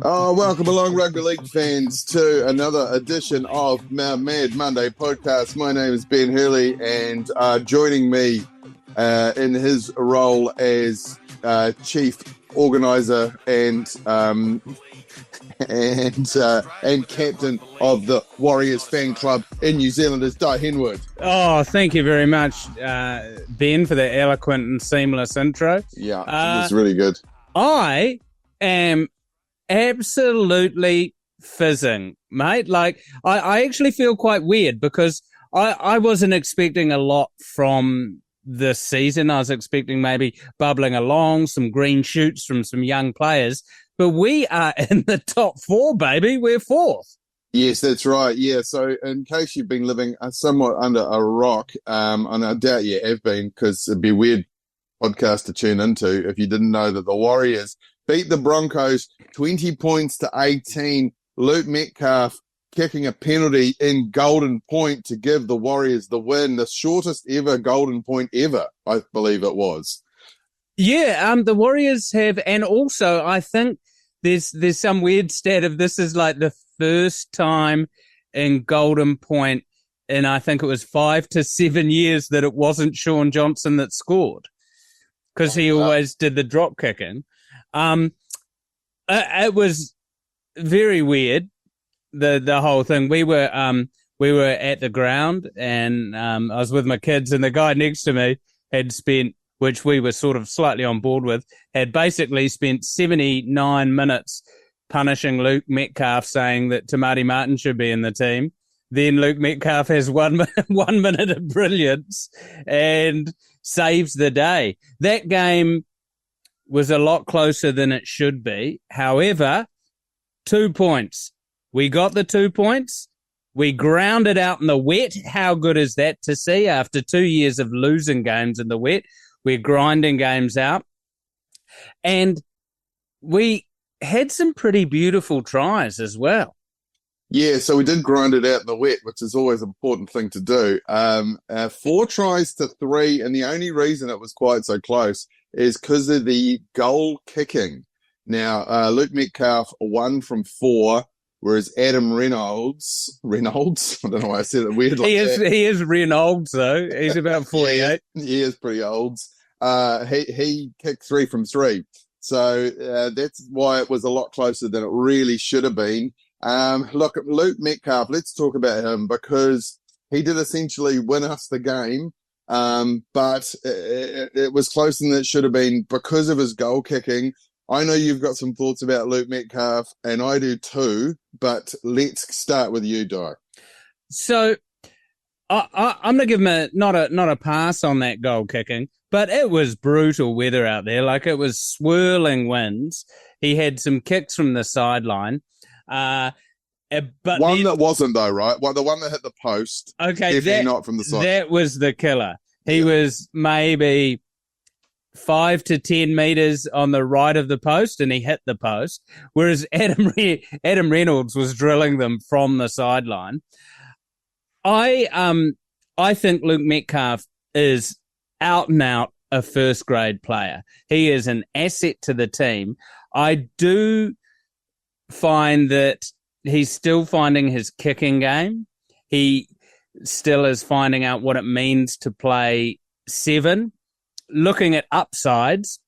Oh, welcome along, Rugby League fans, to another edition of Mad Monday podcast. My name is Ben Hurley, and joining me in his role as chief organizer and captain of the Warriors fan club in New Zealand is Dai Henwood. Oh, thank you very much, Ben, for that eloquent and seamless intro. Yeah, it was really good. I am absolutely fizzing, mate. Like, I actually feel quite weird because I wasn't expecting a lot from this season. I was expecting maybe bubbling along, some green shoots from some young players, but we are in the top four, baby. We're fourth. Yes, that's right. Yeah, so in case you've been living somewhat under a rock, and I doubt you have been, because it'd be a weird podcast to tune into if you didn't know that the Warriors beat the Broncos 20 points to 18. Luke Metcalf kicking a penalty in golden point to give the Warriors the win, the shortest ever golden point ever, I believe it was. Yeah, the Warriors have, and also I think there's some weird stat of this is like the first time in golden point in, I think it was 5 to 7 years, that it wasn't Sean Johnson that scored, because he always did the drop kicking. It was very weird, the whole thing. We were at the ground, and I was with my kids, and the guy next to me had spent, which we were sort of slightly on board with, had basically spent 79 minutes punishing Luke Metcalf, saying that Tamati Martin should be in the team. Then Luke Metcalf has 1 minute of brilliance and saves the day. That game was a lot closer than it should be. However, 2 points. We got the 2 points. We grounded out in the wet. How good is that to see after 2 years of losing games in the wet? We're grinding games out. And we had some pretty beautiful tries as well. Yeah, so we did grind it out in the wet, which is always an important thing to do. 4 tries to 3, and the only reason it was quite so close is because of the goal kicking. Now, Luke Metcalf 1 from 4, whereas Adam Reynolds, I don't know why I said it weird like that. He is Reynolds, though. He's about 48. Yeah, he is pretty old. He kicked 3 from 3. So that's why it was a lot closer than it really should have been. Look, Luke Metcalf, let's talk about him, because he did essentially win us the game. But it was closer than it should have been because of his goal kicking. I know you've got some thoughts about Luke Metcalf, and I do too, but let's start with you, Di. So I'm going to give him not a pass on that goal kicking, but it was brutal weather out there. Like, it was swirling winds. He had some kicks from the sideline. But that wasn't, though, right? Well, the one that hit the post. Okay, definitely not from the side. That was the killer. He was maybe 5 to 10 meters on the right of the post, and he hit the post. Whereas Adam Reynolds was drilling them from the sideline. I think Luke Metcalf is out and out a first grade player. He is an asset to the team. I do find that he's still finding his kicking game. He still is finding out what it means to play 7. Looking at upsides,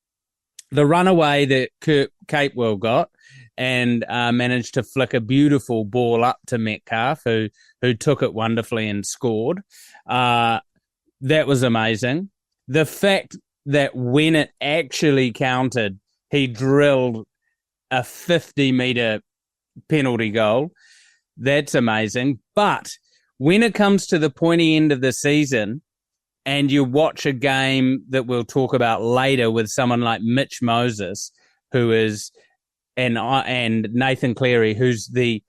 the runaway that Kirk Capewell got and managed to flick a beautiful ball up to Metcalf, who took it wonderfully and scored. That was amazing. The fact that when it actually counted, he drilled a 50-meter penalty goal. That's amazing. But when it comes to the pointy end of the season, and you watch a game that we'll talk about later with someone like Mitch Moses, who is, and Nathan Cleary, who's the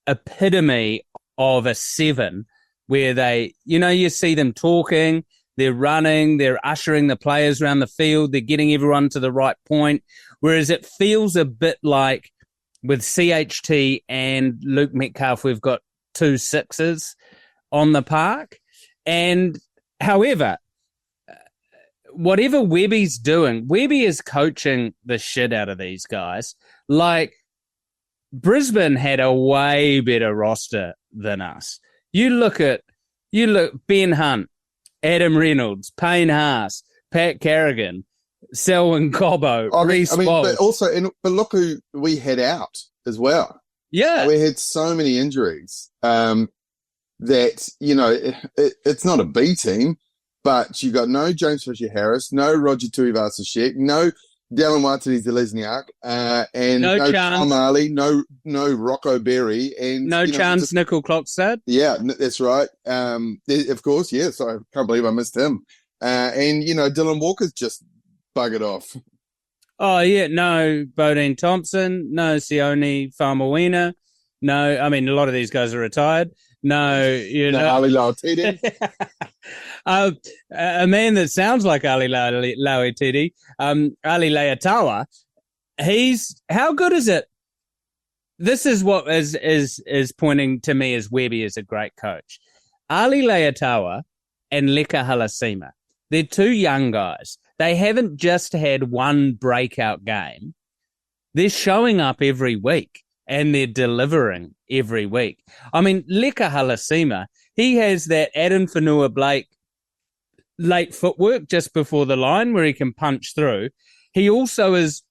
epitome of a 7, where they, you see them talking, they're running, they're ushering the players around the field, they're getting everyone to the right point. Whereas it feels a bit like with CHT and Luke Metcalf, we've got 2 6s on the park. And however, whatever Webby's doing, Webby is coaching the shit out of these guys. Like, Brisbane had a way better roster than us. You look Ben Hunt, Adam Reynolds, Payne Haas, Pat Carrigan, Selwyn Cobbo, Reece Walsh. But look who we had out as well. Yeah. We had so many injuries that, it's not a B team, but you got no James Fisher-Harris, no Roger Tuivasa-Sheck, no Dallin Watiti-Zelezniak, and no Tom Ali, no Rocco Berry, and no Chance Nickel-Klokstad. Yeah, that's right. Of course, yes. I can't believe I missed him. And Dylan Walker's just buggered off. Oh yeah, no Bodine Thompson, no Sione Faumuina, no. I mean, a lot of these guys are retired. No, Ali Lauitiiti. A man that sounds like Ali Lauitiiti, Ali Leatawa. How good is it? This is what is pointing to me as Webby is a great coach. Ali Leatawa and Leka Halasima. They're two young guys. They haven't just had one breakout game. They're showing up every week and they're delivering every week. I mean, Leka Halasima, he has that Adam Whanua-Blake late footwork just before the line where he can punch through. He also is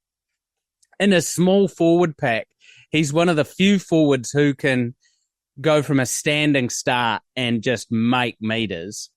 in a small forward pack. He's one of the few forwards who can go from a standing start and just make meters.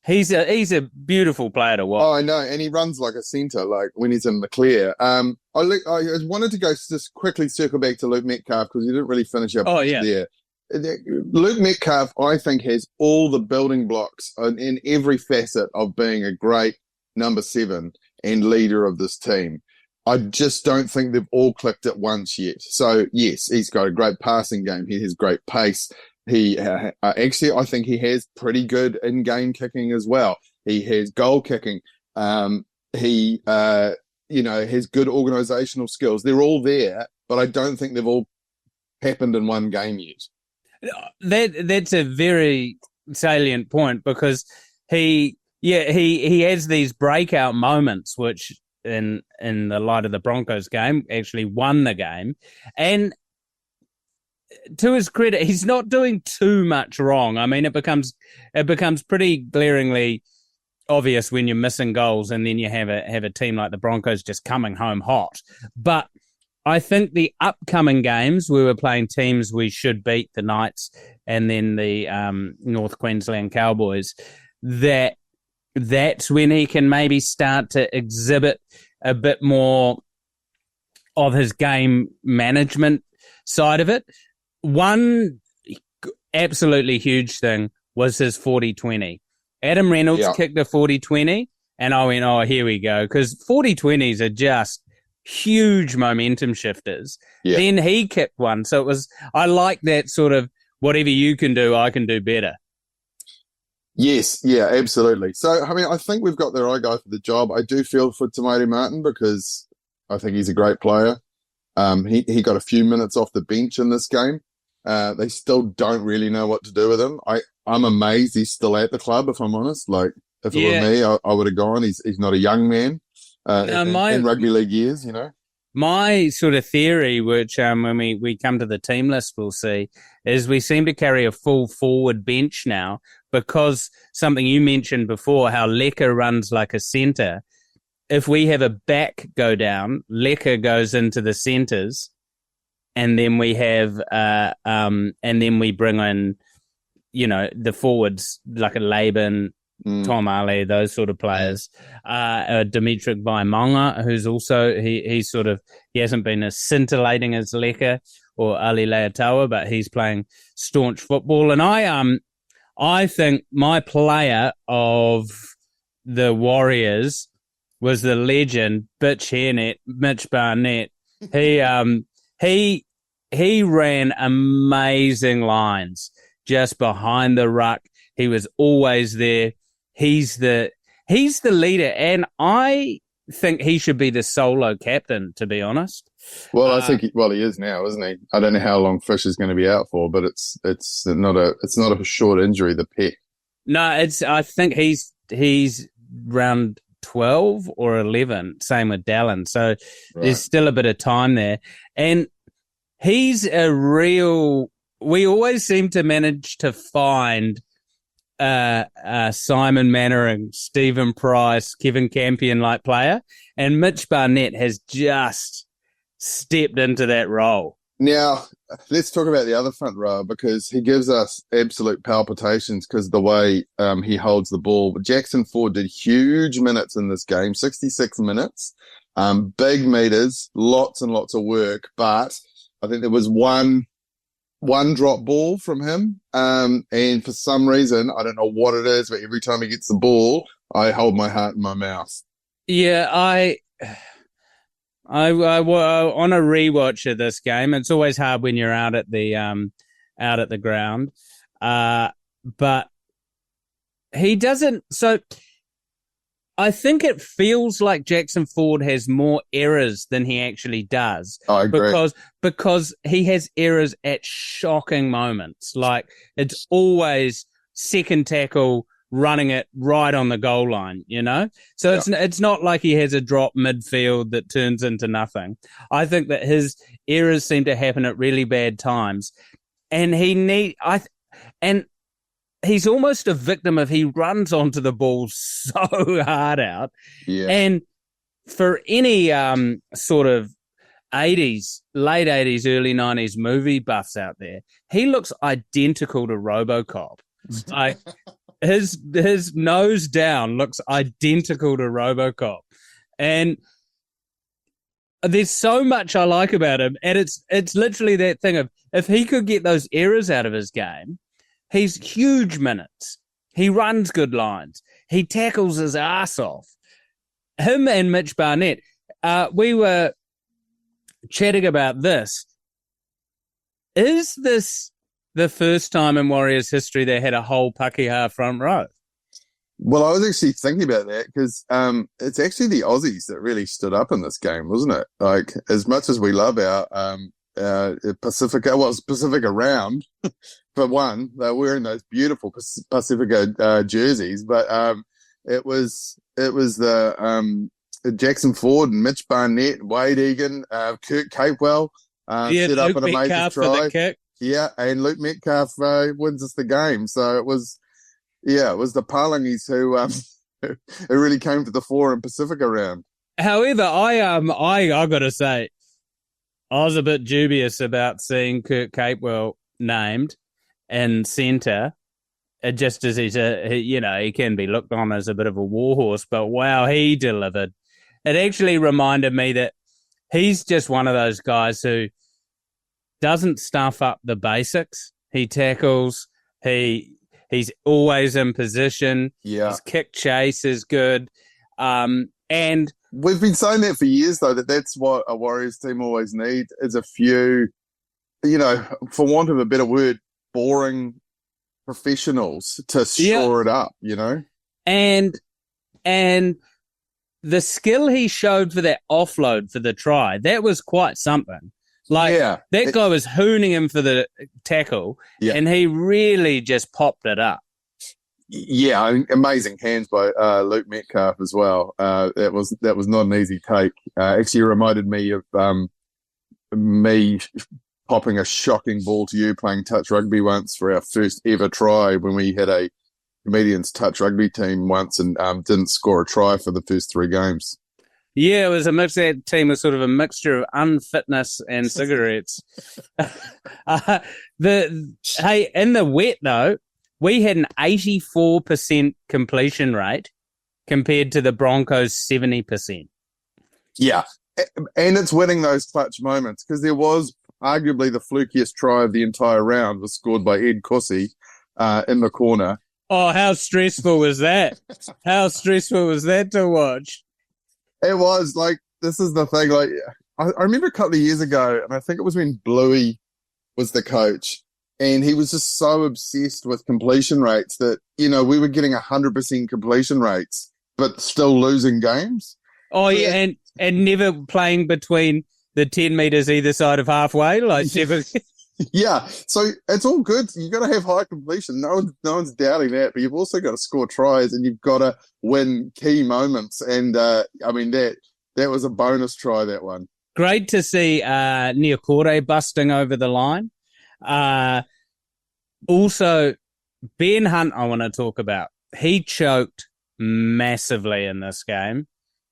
He's a beautiful player to watch. Oh, I know, and he runs like a centre, like when he's in the clear. I wanted to just quickly circle back to Luke Metcalf because you didn't really finish up there. Luke Metcalf, I think, has all the building blocks in every facet of being a great number 7 and leader of this team. I just don't think they've all clicked at once yet. So, yes, he's got a great passing game. He has great pace. He actually, I think he has pretty good in-game kicking as well. He has goal kicking. He has good organizational skills. They're all there, but I don't think they've all happened in one game yet. That's a very salient point because he has these breakout moments, which in the light of the Broncos game actually won the game, and to his credit, he's not doing too much wrong. I mean, it becomes pretty glaringly obvious when you're missing goals, and then you have a team like the Broncos just coming home hot. But I think the upcoming games, we were playing teams we should beat, the Knights and then the North Queensland Cowboys. That's when he can maybe start to exhibit a bit more of his game management side of it. One absolutely huge thing was his 40-20. Adam Reynolds kicked a 40-20, and I went, oh, here we go, because 40-20s are just huge momentum shifters. Yeah. Then he kicked one. So I like that sort of whatever you can do, I can do better. Yes, yeah, absolutely. So, I mean, I think we've got the right guy for the job. I do feel for Tamati Martin because I think he's a great player. He got a few minutes off the bench in this game. They still don't really know what to do with him. I'm amazed he's still at the club, if I'm honest. Like, if it were me, I would have gone. He's not a young man in rugby league years, My sort of theory, which when we come to the team list, we'll see, is we seem to carry a full forward bench now because something you mentioned before, how Leka runs like a centre. If we have a back go down, Leka goes into the centres, and then we have, and then we bring in, the forwards like a Laban, Tom Ali, those sort of players. Dimitri Vaimonga, who's also he hasn't been as scintillating as Leka or Ali Leatawa, but he's playing staunch football. And I think my player of the Warriors was the legend Mitch Barnett. He ran amazing lines just behind the ruck. He was always there. He's the leader, and I think he should be the solo captain, to be honest. Well, I think he is now, isn't he? I don't know how long Fish is going to be out for, but it's not a short injury. The pec. No, I think he's round 12 or 11. Same with Dallin. So There's still a bit of time there, and he's a real. We always seem to manage to find Simon Mannering, Stephen Price, Kevin Campion-like player, and Mitch Barnett has just stepped into that role. Now, let's talk about the other front row because he gives us absolute palpitations because of the way he holds the ball. But Jackson Ford did huge minutes in this game, 66 minutes, big meters, lots and lots of work. But I think there was one drop ball from him. And for some reason, I don't know what it is, but every time he gets the ball, I hold my heart in my mouth. Yeah, I on a rewatch of this game. It's always hard when you're out at the ground, but he doesn't. So I think it feels like Jackson Ford has more errors than he actually does. I agree. Because he has errors at shocking moments. Like it's always second tackle, running it right on the goal line, you know? So it's not like he has a drop midfield that turns into nothing. I think that his errors seem to happen at really bad times. And he's almost a victim of he runs onto the ball so hard out. Yeah. And for any sort of late 80s, early 90s movie buffs out there, he looks identical to RoboCop. Like his nose down looks identical to RoboCop. And there's so much I like about him. And it's literally that thing of if he could get those errors out of his game, he's huge minutes. He runs good lines. He tackles his ass off. Him and Mitch Barnett, we were chatting about this. Is this the first time in Warriors history they had a whole Pakeha front row? Well, I was actually thinking about that because it's actually the Aussies that really stood up in this game, wasn't it? Like, as much as we love our Pacifica, well, it's Pacifica round, for one, they're wearing those beautiful Pacifica jerseys, but it was the Jackson Ford and Mitch Barnett, Wade Egan, Kurt Capewell set up an amazing try. Kick. Yeah, and Luke Metcalf wins us the game. So it was the Palangis who really came to the fore in Pacifica round. However, I got to say, I was a bit dubious about seeing Kurt Capewell named in centre, just as he can be looked on as a bit of a warhorse. But wow, he delivered. It actually reminded me that he's just one of those guys who doesn't stuff up the basics. He tackles. He's always in position. Yeah. His kick chase is good. And we've been saying that for years, though, that's what a Warriors team always needs is a few, for want of a better word, boring professionals to shore it up, And the skill he showed for that offload for the try, that was quite something. That guy was hooning him for the tackle, and he really just popped it up. Yeah, amazing hands by Luke Metcalf as well. That was not an easy take. Actually reminded me of me popping a shocking ball to you playing touch rugby once for our first ever try when we had a comedians touch rugby team once and didn't score a try for the first 3 games. Yeah, it was a mix. That team was sort of a mixture of unfitness and cigarettes. Hey, in the wet though, we had an 84% completion rate compared to the Broncos' 70%. Yeah, and it's winning those clutch moments because there was arguably the flukiest try of the entire round was scored by Ed Cossey in the corner. Oh, how stressful was that? How stressful was that to watch? It was this is the thing. I remember a couple of years ago, and I think it was when Bluey was the coach, and he was just so obsessed with completion rates that, we were getting 100% completion rates, but still losing games. Oh, yeah, and never playing between the 10 metres either side of halfway, never. Yeah, so it's all good. You've got to have high completion. No one's doubting that, but you've also got to score tries and you've got to win key moments. And, that was a bonus try, that one. Great to see Niokore busting over the line. Also, Ben Hunt I want to talk about. He choked massively in this game.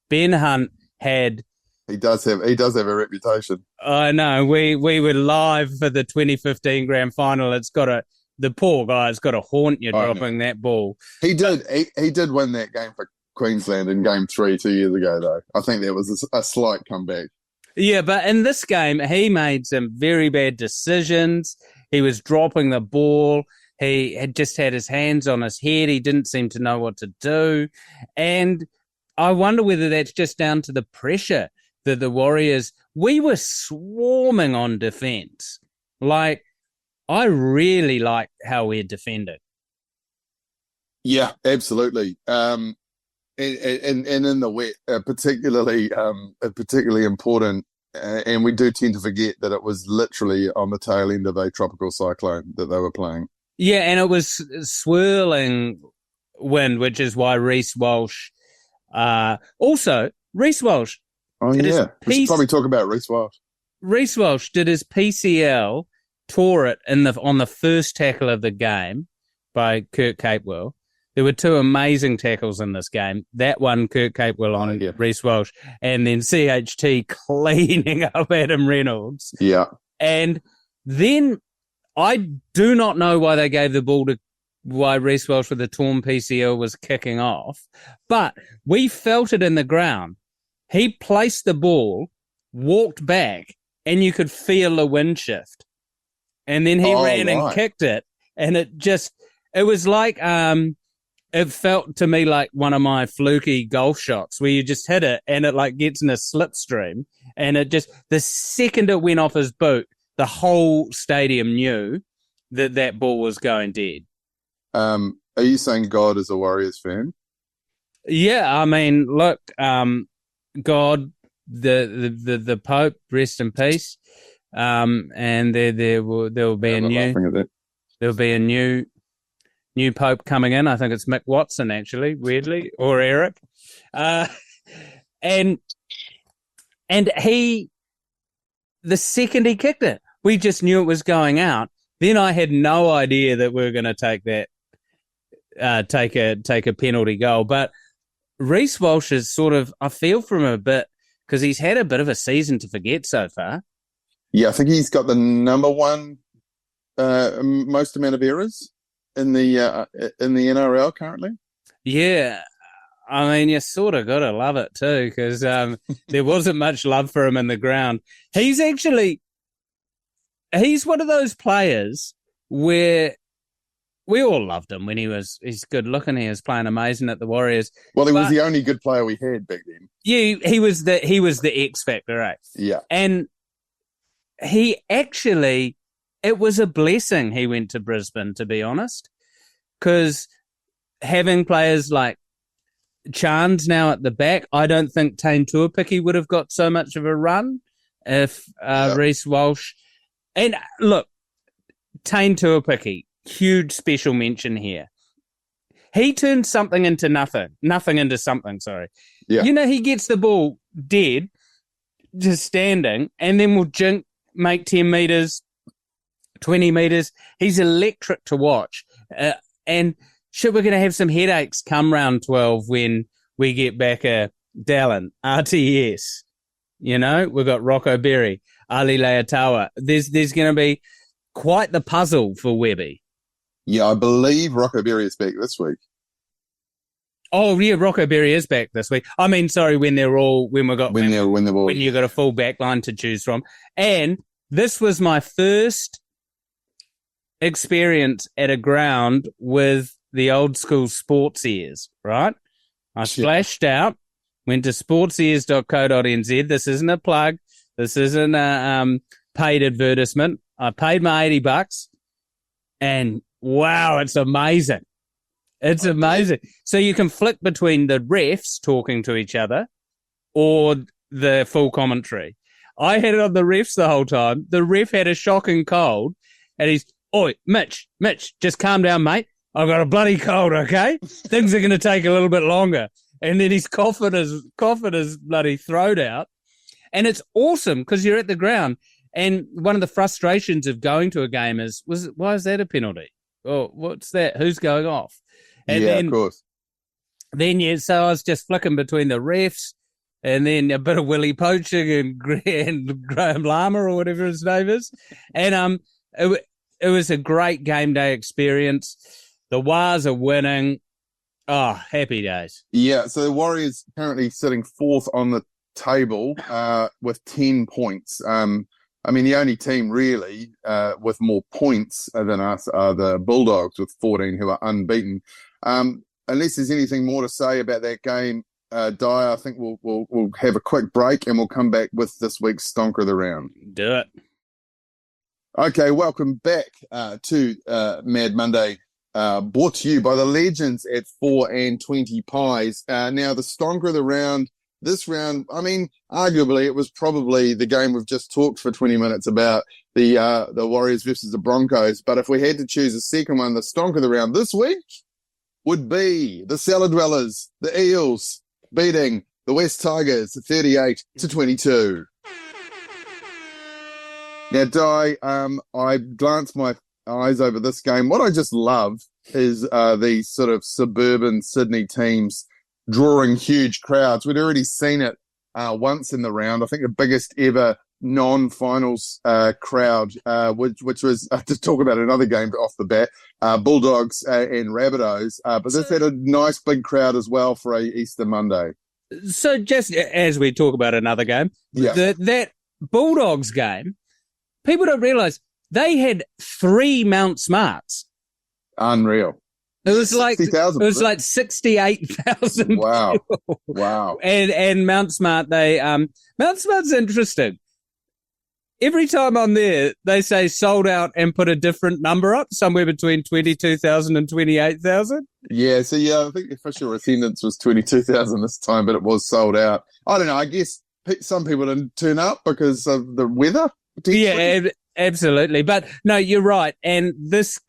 Ben Hunt had... He does have a reputation. I know. We were live for the 2015 grand final. The poor guy's got to haunt you dropping that ball. He did. He did win that game for Queensland in game 3 2 years ago, though. I think there was a slight comeback. Yeah, but in this game, he made some very bad decisions. He was dropping the ball. He had just had his hands on his head. He didn't seem to know what to do. And I wonder whether that's just down to the pressure that the Warriors, we were swarming on defense. Like, I really like how we're defended. Yeah, absolutely. And in the wet, particularly important. And we do tend to forget that it was literally on the tail end of a tropical cyclone that they were playing. Yeah, and it was swirling wind, which is why Reece Walsh. Also, Reece Walsh. Oh yeah, we should probably talk about Reece Walsh. Reece Walsh did his PCL, tore it on the first tackle of the game by Kurt Capewell. There were 2 amazing tackles in this game. That one, Kurt Capewell on Reece Walsh, and then CHT cleaning up Adam Reynolds. Yeah. And then I do not know why they gave the ball to why Reece Walsh with the torn PCL was kicking off, but we felt it in the ground. He placed the ball, walked back, and you could feel a wind shift. And then he ran and kicked it, and it was like... It felt to me like one of my fluky golf shots where you just hit it and it like gets in a slipstream, and the second it went off his boot, the whole stadium knew that ball was going dead. Are you saying God is a Warriors fan? Yeah, I mean, look, God, the Pope, rest in peace. And there will be a new Pope coming in. I think it's Mick Watson, actually, weirdly, or Eric. And he, the second he kicked it, we just knew it was going out. Then I had no idea that we were going to take that, take a penalty goal. But Reece Walsh is sort of, I feel for him a bit because he's had a bit of a season to forget so far. Yeah, I think he's got the number 1 most amount of errors in the NRL currently. Yeah, I mean, you sort of got to love it too, because there wasn't much love for him in the ground. He's one of those players where we all loved him when he's good looking. He was playing amazing at the Warriors. Well, he was the only good player we had back then. Yeah, he was the X factor, right? Yeah, and he actually. It was a blessing he went to Brisbane, to be honest, because having players like Chan's now at the back, I don't think Tane Tuapiki would have got so much of a run if Reece Walsh... And look, Tane Tuapiki, huge special mention here. He turned something into nothing into something, sorry. Yeah. You know, he gets the ball dead, just standing, and then will make 10 metres, 20 metres. He's electric to watch. And we're going to have some headaches come round 12 when we get back a Dallin, RTS. You know, we've got Rocco Berry, Ali Leatawa. There's going to be quite the puzzle for Webby. Yeah, I believe Rocco Berry is back this week. Oh yeah, Rocco Berry is back this week. I mean, sorry, when you got a full back line to choose from. And this was my first experience at a ground with the old school sports ears, right? I splashed out, went to sportsears.co.nz. This isn't a plug. This isn't a paid advertisement. I paid my $80 and wow, it's amazing. It's amazing. So you can flick between the refs talking to each other or the full commentary. I had it on the refs the whole time. The ref had a shocking cold and he's, "Oi, Mitch, just calm down, mate. I've got a bloody cold, okay? Things are going to take a little bit longer." And then he's coughing his bloody throat out. And it's awesome because you're at the ground. And one of the frustrations of going to a game why is that a penalty? Oh, what's that? Who's going off? And of course. So I was just flicking between the refs and then a bit of Willie poaching and Graham Lama or whatever his name is. And it was a great game day experience. The Wars are winning. Oh, happy days. Yeah, so the Warriors currently sitting fourth on the table with 10 points. I mean, the only team really with more points than us are the Bulldogs with 14, who are unbeaten. Unless there's anything more to say about that game, Dai, I think we'll have a quick break and we'll come back with this week's Stonka of the Round. Do it. Okay, welcome back to Mad Monday, brought to you by the legends at 4 and 20 Pies. Now, the Stonka of the Round, this round, I mean, arguably it was probably the game we've just talked for 20 minutes about, the Warriors versus the Broncos. But if we had to choose a second one, the Stonka of the Round this week would be the Cellar Dwellers, the Eels, beating the West Tigers 38-22. Now, Dai, I glanced my eyes over this game. What I just love is these sort of suburban Sydney teams drawing huge crowds. We'd already seen it once in the round. I think the biggest ever non-finals crowd, which was, to talk about another game off the bat, Bulldogs and Rabbitohs. But this had a nice big crowd as well for a Easter Monday. So just as we talk about another game, that Bulldogs game, people don't realise they had 3 Mount Smarts. Unreal. It was like 60,000. It was like 68,000. Wow! People. Wow! And Mount Smart, Mount Smart's interesting. Every time I'm there, they say sold out and put a different number up, somewhere between 22,000 and 28,000. Yeah, so I think the official attendance was 22,000 this time, but it was sold out. I don't know. I guess some people didn't turn up because of the weather. Yeah, absolutely. But no, you're right. And this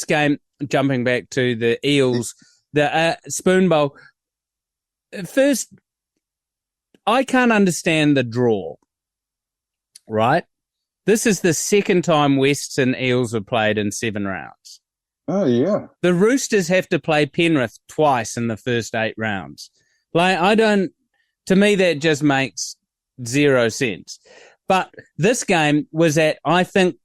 game, jumping back to the Eels, the Spoon Bowl, first, I can't understand the draw, right? This is the second time Wests and Eels have played in 7 rounds. Oh, yeah. The Roosters have to play Penrith twice in the first 8 rounds. To me, that just makes 0 sense. But this game was at, I think,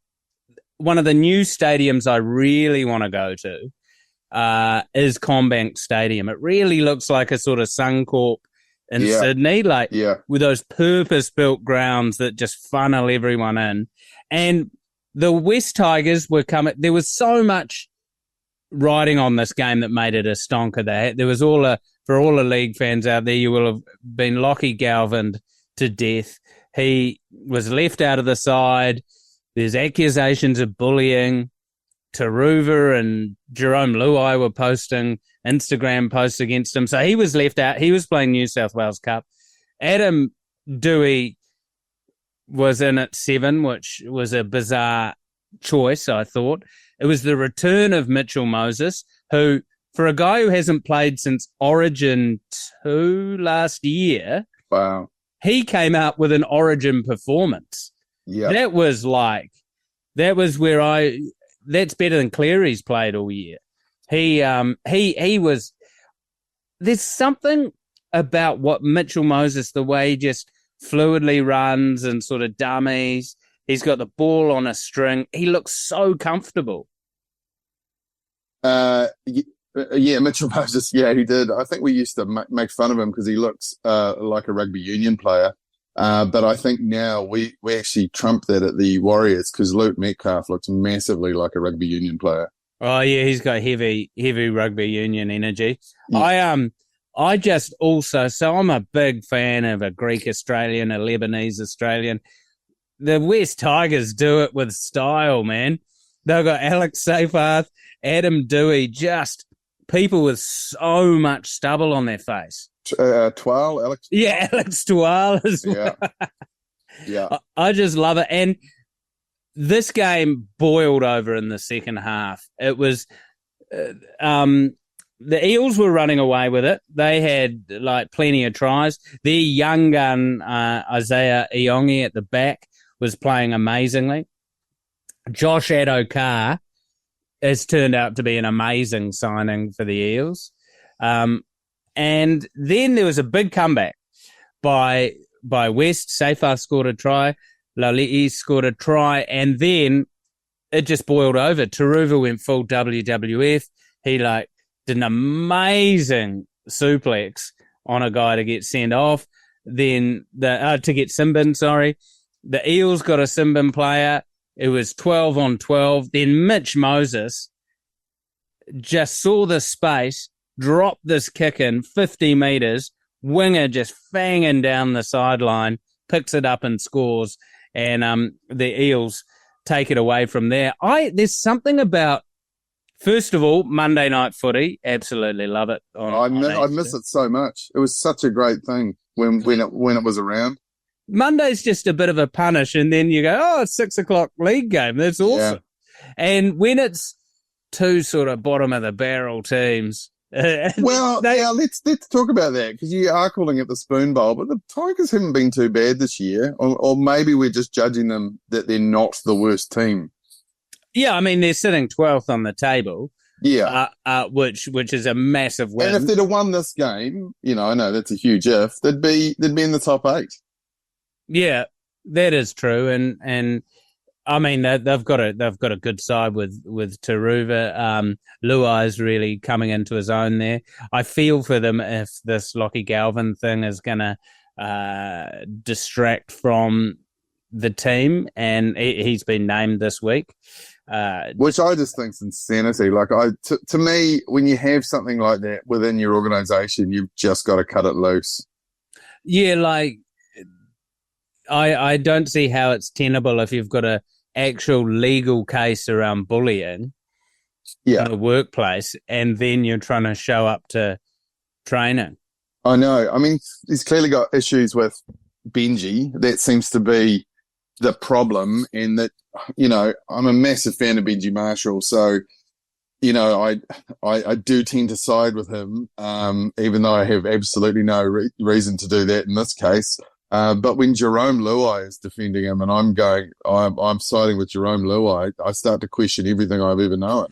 one of the new stadiums I really want to go to is Combank Stadium. It really looks like a sort of Suncorp in Sydney, with those purpose-built grounds that just funnel everyone in. And the West Tigers were coming. There was so much riding on this game that made it a stonker. There was for all the league fans out there, you will have been Lockie Galvined to death. He was left out of the side. There's accusations of bullying. Taruva and Jerome Luai were posting Instagram posts against him. So he was left out. He was playing New South Wales Cup. Adam Dewey was in at 7, which was a bizarre choice, I thought. It was the return of Mitchell Moses, who, for a guy who hasn't played since Origin 2 last year, wow, he came out with an Origin performance. Yeah. That's better than Cleary's played all year. He was, there's something about what Mitchell Moses, the way he just fluidly runs and sort of dummies. He's got the ball on a string. He looks so comfortable. Yeah, Mitchell Moses, yeah, he did. I think we used to make fun of him because he looks like a rugby union player. But I think now we actually trump that at the Warriors because Luke Metcalf looks massively like a rugby union player. Oh, yeah, he's got heavy rugby union energy. Yeah. I just also, so I'm a big fan of a Greek Australian, a Lebanese Australian. The West Tigers do it with style, man. They've got Alex Seyfarth, Adam Dewey, just people with so much stubble on their face. Twal, Alex? Yeah, Alex Twal as well. Yeah. I just love it. And this game boiled over in the second half. It was the Eels were running away with it. They had like plenty of tries. Their young gun, Isaiah Iongi at the back, was playing amazingly. Josh Addo-Carr has turned out to be an amazing signing for the Eels. And then there was a big comeback by West. Safar scored a try. Lali'i scored a try. And then it just boiled over. Taruva went full WWF. He did an amazing suplex on a guy to get sent off. Then to get Simbin, sorry. The Eels got a Simbin player. It was 12 on 12. Then Mitch Moses just saw the space, dropped this kick in 50 metres, winger just fanging down the sideline, picks it up and scores, and the Eels take it away from there. There's something about, first of all, Monday night footy, absolutely love it. I miss it so much. It was such a great thing when it was around. Monday's just a bit of a punish, and then you go, oh, it's 6 o'clock league game. That's awesome. Yeah. And when it's two sort of bottom of the barrel teams. Let's talk about that, because you are calling it the Spoon Bowl, but the Tigers haven't been too bad this year, or maybe we're just judging them that they're not the worst team. Yeah, I mean, they're sitting 12th on the table. Yeah, which is a massive win. And if they'd have won this game, I know that's a huge if, they'd be in the top 8. Yeah, that is true, and I mean they've got a good side with Taruva. Luai is really coming into his own there. I feel for them if this Lockie Galvin thing is going to distract from the team, and he's been named this week. Which I just think is insanity. To me, when you have something like that within your organisation, you've just got to cut it loose. Yeah, I don't see how it's tenable if you've got a actual legal case around bullying in the workplace, and then you're trying to show up to training. I know. I mean, he's clearly got issues with Benji. That seems to be the problem, and that, I'm a massive fan of Benji Marshall, so, I do tend to side with him, even though I have absolutely no reason to do that in this case. But when Jerome Luai is defending him, and I'm siding with Jerome Luai, I start to question everything I've ever known.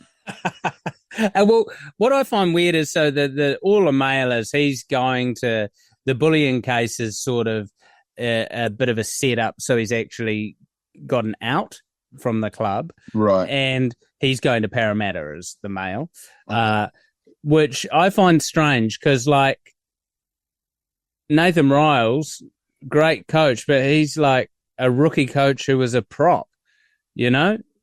Well, what I find weird is the all the mailers, he's going to the bullying case is sort of a bit of a setup, so he's actually gotten out from the club, right? And he's going to Parramatta as the male, which I find strange because Nathan Riles, great coach, but he's like a rookie coach who was a prop,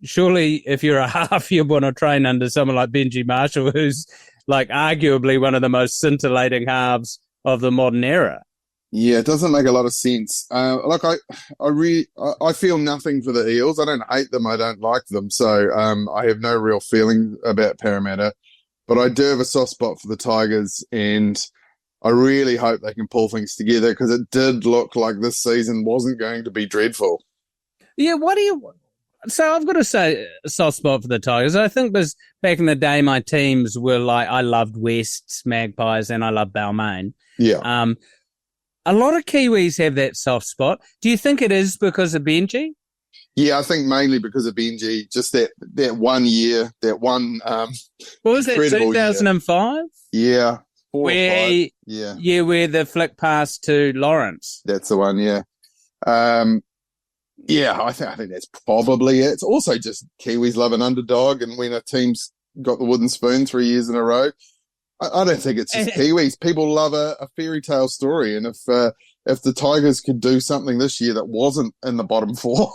Surely if you're a half, you want to train under someone like Benji Marshall, who's arguably one of the most scintillating halves of the modern era. Yeah, it doesn't make a lot of sense. I feel nothing for the Eels. I don't hate them. I don't like them. So I have no real feeling about Parramatta, but I do have a soft spot for the Tigers, and I really hope they can pull things together, because it did look like this season wasn't going to be dreadful. Yeah, so I've got to say a soft spot for the Tigers. I think because back in the day, my teams were I loved Wests, Magpies, and I loved Balmain. Yeah. A lot of Kiwis have that soft spot. Do you think it is because of Benji? Yeah, I think mainly because of Benji. Just that 1 year, that one. What was that? 2005. Yeah. 4 or 5. Yeah, where the flick passed to Lawrence. That's the one. Yeah. I think that's probably it. It's also just Kiwis love an underdog, and when a team's got the wooden spoon 3 years in a row, I don't think it's just Kiwis. People love a fairy tale story, and if the Tigers could do something this year that wasn't in the bottom 4,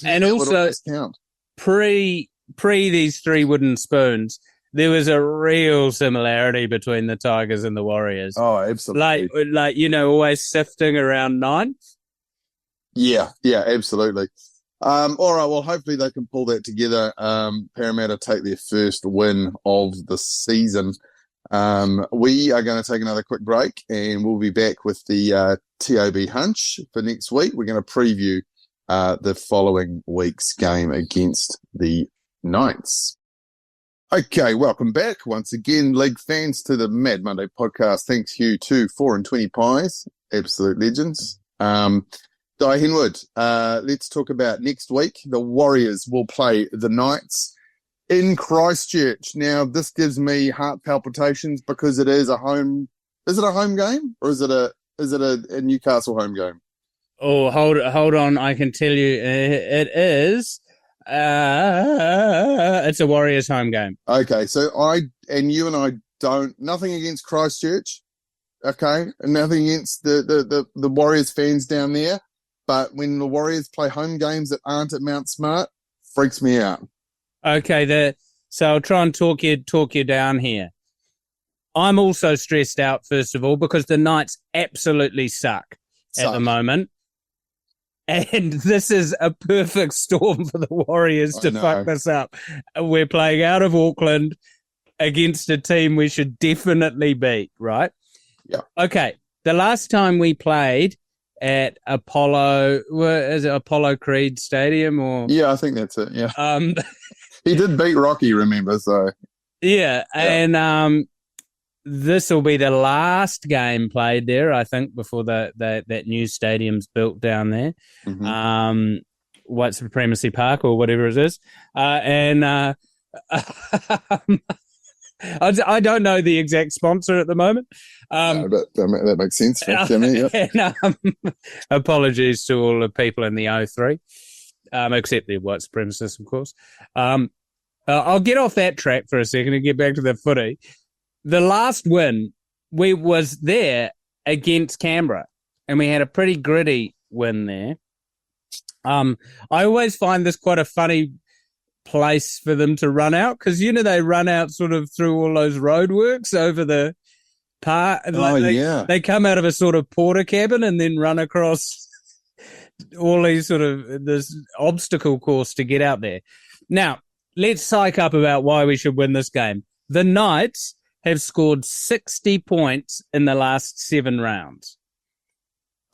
and also pre these 3 wooden spoons, there was a real similarity between the Tigers and the Warriors. Oh, absolutely. Always sifting around 9th. Yeah, absolutely. All right, well, hopefully they can pull that together. Parramatta take their first win of the season. We are going to take another quick break, and we'll be back with the TOB hunch for next week. We're going to preview the following week's game against the Knights. Okay, welcome back once again, league fans, to the Mad Monday podcast. Thanks you to 4 and 20 Pies, absolute legends. Dai Henwood, let's talk about next week. The Warriors will play the Knights in Christchurch. Now, this gives me heart palpitations because it is a home. Is it a home game or is it a Newcastle home game? Oh, hold on. I can tell you it is. It's a Warriors home game. Okay, so you and I nothing against Christchurch, okay, and nothing against the Warriors fans down there, but when the Warriors play home games that aren't at Mount Smart, freaks me out. Okay, so I'll try and talk you down here. I'm also stressed out, first of all, because the Knights absolutely suck at the moment. And this is a perfect storm for the Warriors to fuck this up. We're playing out of Auckland against a team we should definitely beat, right? Yeah. Okay. The last time we played at Apollo, is it Apollo Creed Stadium or? Yeah, I think that's it. Yeah. He did beat Rocky, remember? So. Yeah, and this will be the last game played there, I think, before that new stadium's built down there. Mm-hmm. White Supremacy Park or whatever it is. I don't know the exact sponsor at the moment. No, but that makes sense for Jimmy. Yep. And, apologies to all the people in the O3, except the white supremacists, of course. I'll get off that track for a second and get back to the footy. The last win, we was there against Canberra, and we had a pretty gritty win there. I always find this quite a funny place for them to run out because, they run out sort of through all those roadworks over the park. They come out of a sort of porter cabin and then run across all these sort of this obstacle course to get out there. Now, let's psych up about why we should win this game. The Knights have scored 60 points in the last 7 rounds.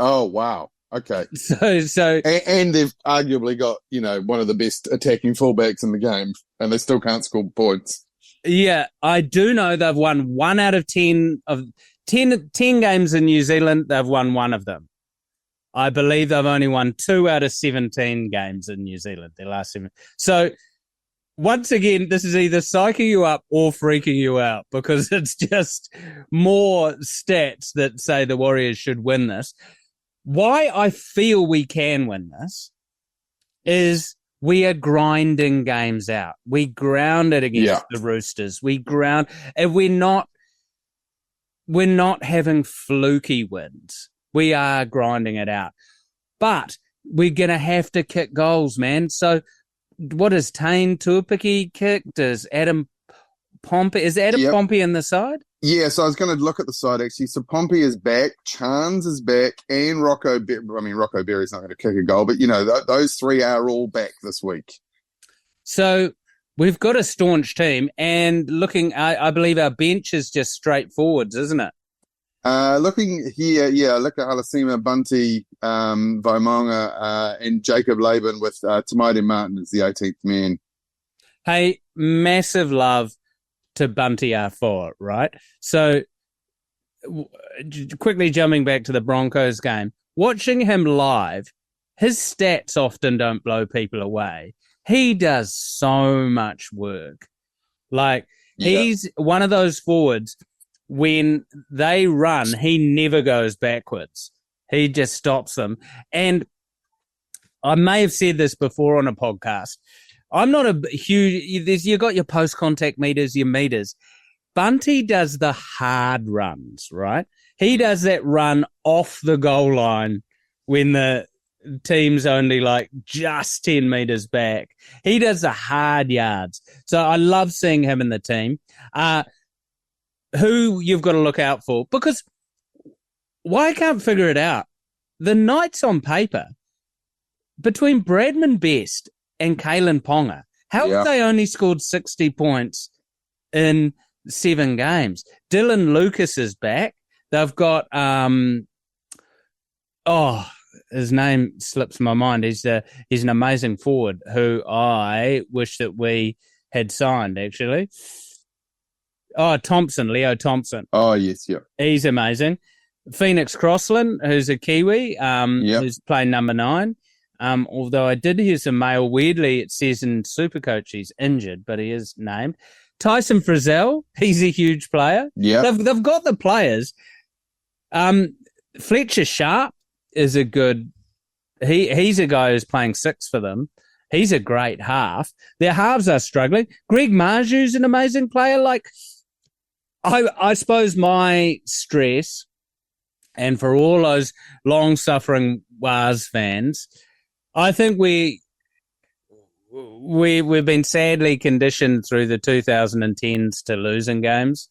Oh, wow. Okay. And they've arguably got, one of the best attacking fullbacks in the game, and they still can't score points. Yeah, I do know they've won 1 out of 10 of 10 games in New Zealand. They've won 1 of them. I believe they've only won 2 out of 17 games in New Zealand, their last 7. So, once again, this is either psyching you up or freaking you out because it's just more stats that say the Warriors should win this. Why I feel we can win this is we are grinding games out. We ground it against the Roosters. And we're not having fluky wins. We are grinding it out. But we're going to have to kick goals, man. So, what is Tane Tuapiki kicked? Is Adam Pompey Pompey in the side? Yeah, so I was going to look at the side actually. So Pompey is back, Chance is back, and Rocco Berry's not going to kick a goal, but those 3 are all back this week. So we've got a staunch team, and looking, I believe our bench is just straight forwards, isn't it? Looking here, look at Halasima, Bunty, Vaimonga, and Jacob Laban with Tamaiti Martin as the 18th man. Hey, massive love to Bunty R4, right? So, quickly jumping back to the Broncos game, watching him live, his stats often don't blow people away. He does so much work. He's one of those forwards. When they run, he never goes backwards. He just stops them. And I may have said this before on a podcast. I'm not a huge... You got your post-contact meters, your meters. Bunty does the hard runs, right? He does that run off the goal line when the team's only just 10 meters back. He does the hard yards. So I love seeing him in the team. Who you've got to look out for, because I can't figure it out. The Knights on paper, between Bradman Best and Kalen Ponga, how have they only scored 60 points in 7 games? Dylan Lucas is back. They've got, his name slips my mind. He's an amazing forward who I wish that we had signed, actually. Oh, Leo Thompson. Oh, yes, yeah. He's amazing. Phoenix Crossland, who's a Kiwi, who's playing number 9. Although I did hear some mail. Weirdly, it says in Supercoach he's injured, but he is named. Tyson Frizzell, he's a huge player. Yeah. They've got the players. Fletcher Sharp is a good... He's a guy who's playing 6 for them. He's a great half. Their halves are struggling. Greg Marju's an amazing player. Like, I suppose my stress, and for all those long-suffering Wars fans, I think we've been sadly conditioned through the 2010s to losing games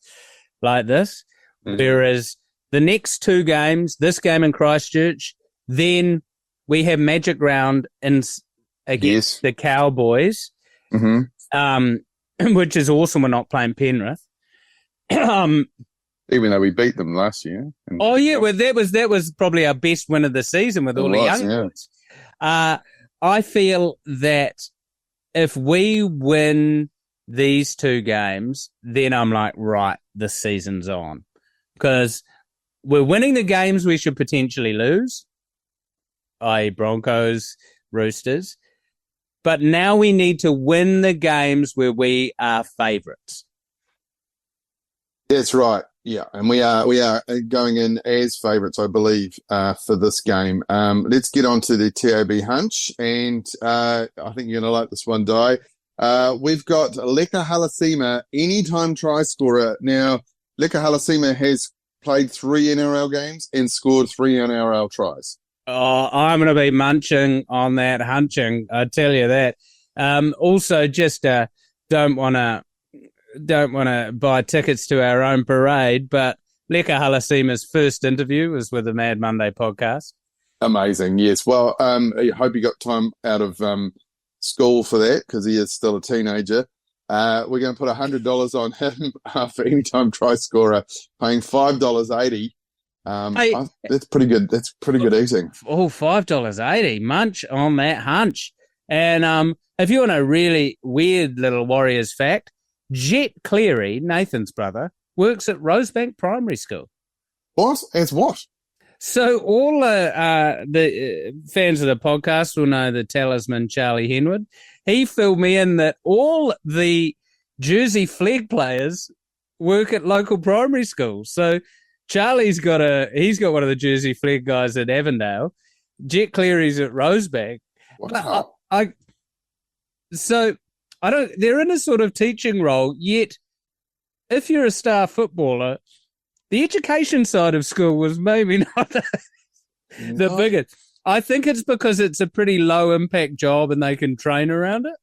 like this, whereas the next 2 games, this game in Christchurch, then we have Magic Round against the Cowboys, which is awesome. We're not playing Penrith. Even though we beat them last year. Oh yeah, well that was probably our best win of the season with all the young boys. I feel that if we win these 2 games, then I'm like, right, the season's on, because we're winning the games we should potentially lose, i.e. Broncos, Roosters, but now we need to win the games where we are favourites. That's right. Yeah, and we are going in as favourites, I believe, for this game. Let's get on to the TAB hunch, and I think you're going to like this one, Dai. We've got Leka Halasima, anytime try scorer. Now, Leka Halasima has played 3 NRL games and scored 3 NRL tries. Oh, I'm going to be munching on that hunching, I tell you that. Also, just don't want to buy tickets to our own parade, but Leka Halasima's first interview was with the Mad Monday podcast. Amazing, yes. Well, I hope you got time out of school for that, because he is still a teenager. We're going to put $100 on him for anytime try scorer, paying $5.80. That's pretty good. That's pretty good eating. Oh, $5.80. Munch on that hunch. And if you want a really weird little Warriors fact, Jet Cleary, Nathan's brother, works at Rosebank Primary School. What? As what? So all the fans of the podcast will know the talisman Dai Henwood. He filled me in that all the Jersey flag players work at local primary schools. So Charlie's got one of the Jersey flag guys at Avondale. Jet Cleary's at Rosebank. Wow. They're in a sort of teaching role, yet if you're a star footballer, the education side of school was maybe not the biggest. I think it's because it's a pretty low impact job and they can train around it.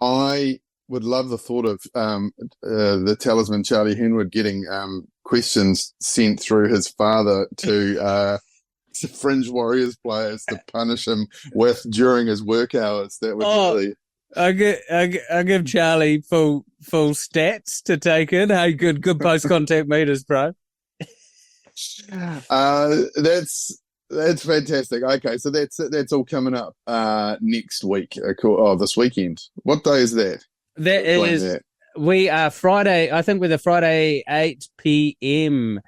I would love the thought of the talisman Dai Henwood getting questions sent through his father to fringe Warriors players to punish him with during his work hours. That would really... I give Charlie full stats to take in. Hey, good post contact meters, bro. That's fantastic. Okay, so that's all coming up next week. This weekend. What day is that? We are Friday. I think we're the Friday 8 p.m.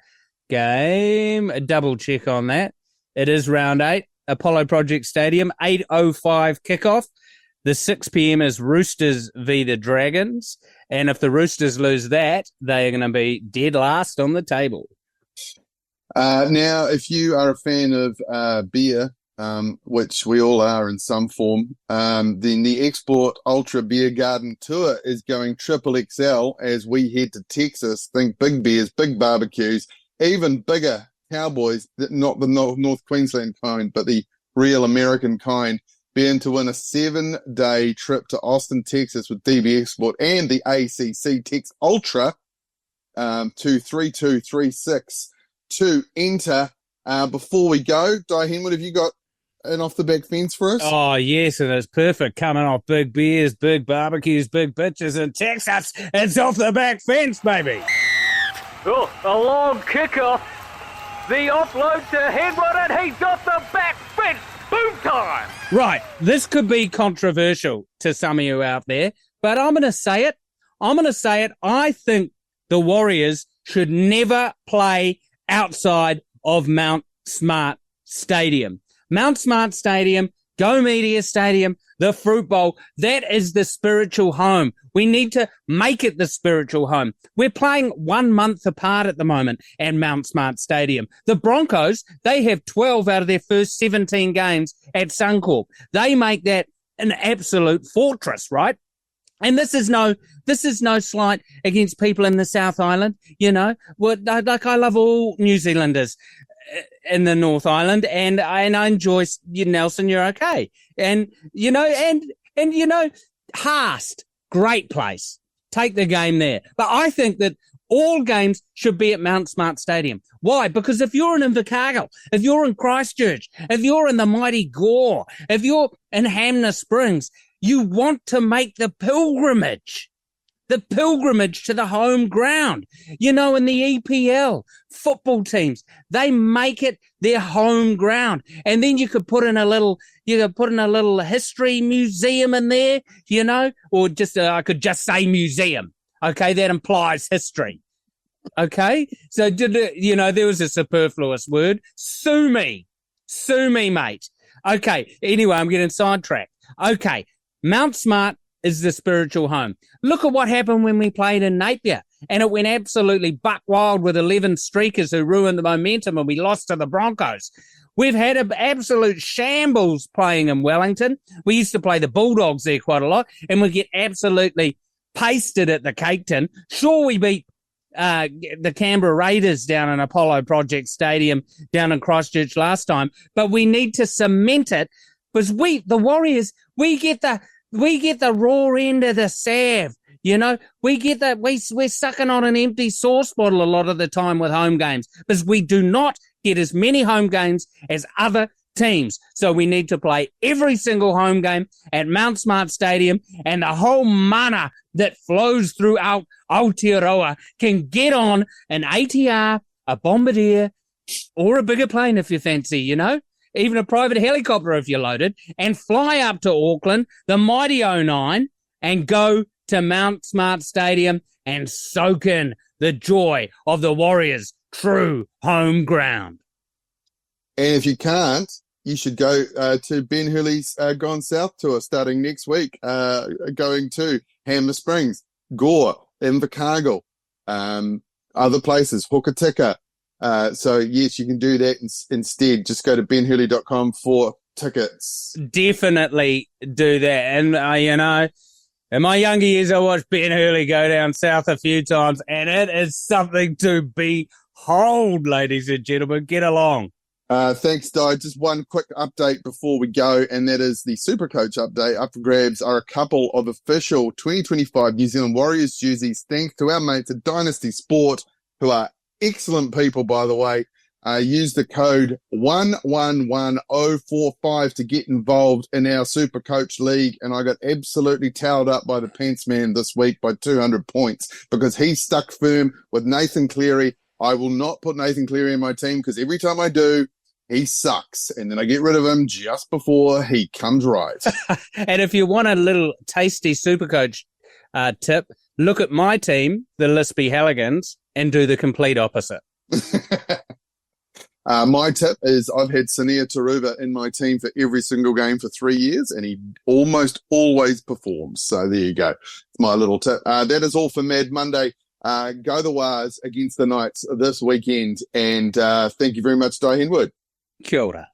game. Double check on that. It is round 8, Apollo Project Stadium, 8:05 kickoff. The 6 p.m. is Roosters v. the Dragons. And if the Roosters lose that, they are going to be dead last on the table. Now, if you are a fan of beer, which we all are in some form, then the Export Ultra Beer Garden Tour is going triple XL as we head to Texas. Think big beers, big barbecues, even bigger cowboys, not the North Queensland kind, but the real American kind. Being to win a 7-day trip to Austin, Texas with DB Export and the ACC Tex Ultra to 3236 to enter. Before we go, Dai Henwood, have you got an off-the-back fence for us? Oh, yes, and it's perfect. Coming off big beers, big barbecues, big bitches in Texas. It's off the back fence, baby. Oh, a long kickoff. The offload to Henwood, and he's off the back fence. Boom time! Right, this could be controversial to some of you out there, But I'm going to say it. I think the Warriors should never play outside of Mount Smart Stadium. Mount Smart Stadium, Go Media Stadium, the Fruit Bowl, that is the spiritual home. We need to make it the spiritual home. We're playing 1 month apart at the moment at Mount Smart Stadium. The Broncos, they have 12 out of their first 17 games at Suncorp. They make that an absolute fortress, right? And this is no slight against people in the South Island, you know. Like I love all New Zealanders in the North Island, and I enjoy you, Nelson. You're okay, and Haast, great place. Take the game there, but I think that all games should be at Mount Smart Stadium. Why? Because if you're in Invercargill, if you're in Christchurch, if you're in the mighty Gore, if you're in Hamner Springs, you want to make the pilgrimage to the home ground. You know, in the EPL, football teams, they make it their home ground. And then you could put in a little history museum in there, you know, or just, I could just say museum. Okay. That implies history. Okay. So, you know, there was a superfluous word. Sue me, mate. Okay. Anyway, I'm getting sidetracked. Okay. Mount Smart is the spiritual home. Look at what happened when we played in Napier, and it went absolutely buck wild with 11 streakers who ruined the momentum, and we lost to the Broncos. We've had an absolute shambles playing in Wellington. We used to play the Bulldogs there quite a lot, and we get absolutely pasted at the Cake Tin. Sure, we beat the Canberra Raiders down in Apollo Project Stadium down in Christchurch last time, but we need to cement it because the Warriors, we get the raw end of the salve, you know. We're sucking on an empty sauce bottle a lot of the time with home games because we do not get as many home games as other teams. So we need to play every single home game at Mount Smart Stadium, and the whole mana that flows throughout Aotearoa can get on an ATR, a Bombardier, or a bigger plane if you fancy, you know. Even a private helicopter if you're loaded, and fly up to Auckland, the mighty 09, and go to Mount Smart Stadium and soak in the joy of the Warriors' true home ground. And if you can't, you should go to Ben Hurley's Gone South tour starting next week, going to Hammer Springs, Gore, Invercargill, other places, Hokitika. So, yes, you can do that instead. Just go to benhurley.com for tickets. Definitely do that. And, you know, in my younger years, I watched Ben Hurley go down south a few times, and it is something to behold, ladies and gentlemen. Get along. Thanks, Dai. Just one quick update before we go, and that is the Supercoach update. Up for grabs are a couple of official 2025 New Zealand Warriors jerseys, thanks to our mates at Dynasty Sport, who are excellent people, by the way. Use the code 111045 to get involved in our Supercoach League. And I got absolutely towed up by the Pants Man this week by 200 points because he stuck firm with Nathan Cleary. I will not put Nathan Cleary in my team because every time I do, he sucks. And then I get rid of him just before he comes right. And if you want a little tasty Supercoach tip, look at my team, the Lispy Halligans, and do the complete opposite. My tip is I've had Sania Taruva in my team for every single game for 3 years, and he almost always performs. So there you go. It's my little tip. That is all for Mad Monday. Go the Wars against the Knights this weekend. And thank you very much, Dai Henwood. Kia ora.